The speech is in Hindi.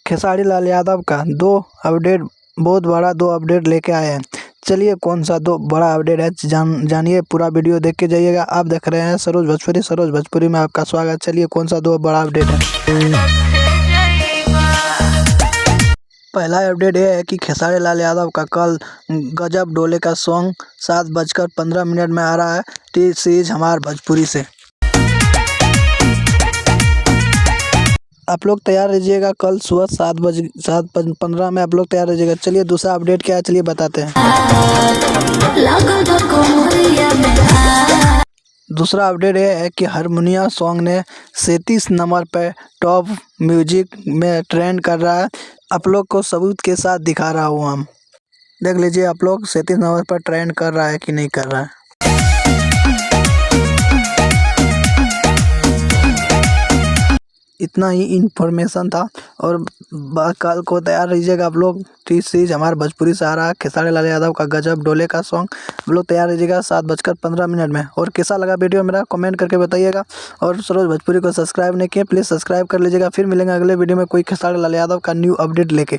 खेसारी लाल यादव का बहुत बड़ा दो अपडेट लेके आए हैं। चलिए कौन सा दो बड़ा अपडेट है जानिए, पूरा वीडियो देख के जाइएगा। आप देख रहे हैं सरोज भोजपुरी में आपका स्वागत। चलिए कौन सा दो बड़ा अपडेट है। पहला अपडेट ये है कि खेसारी लाल यादव का कल गजब डोले का सॉन्ग 7:15 में आ रहा है टी सीरीज हमार भोजपुरी से। आप लोग तैयार रहिएगा, कल सुबह 7:15 में आप लोग तैयार रहिएगा। चलिए दूसरा अपडेट क्या है, चलिए बताते हैं। दूसरा अपडेट ये है कि हारमोनिया सॉन्ग ने 37 नंबर पर टॉप म्यूजिक में ट्रेंड कर रहा है। आप लोग को सबूत के साथ दिखा रहा हूँ, हम देख लीजिए आप लोग 37 नंबर पर ट्रेंड कर रहा है कि नहीं कर रहा है। इतना ही इन्फॉर्मेशन था और कल को तैयार रहिएगा आप लोग। टी सीरीज हमारे भोजपुरी से आ रहा है खेसारी लाल यादव का गजब डोले का सॉन्ग। आप लोग तैयार रहिएगा 7:15 में। और कैसा लगा वीडियो मेरा कमेंट करके बताइएगा। और सरोज भोजपुरी को सब्सक्राइब नहीं किए प्लीज़ सब्सक्राइब कर लीजिएगा। फिर मिलेंगे अगले वीडियो में कोई खेसारी लाल यादव का न्यू अपडेट लेके।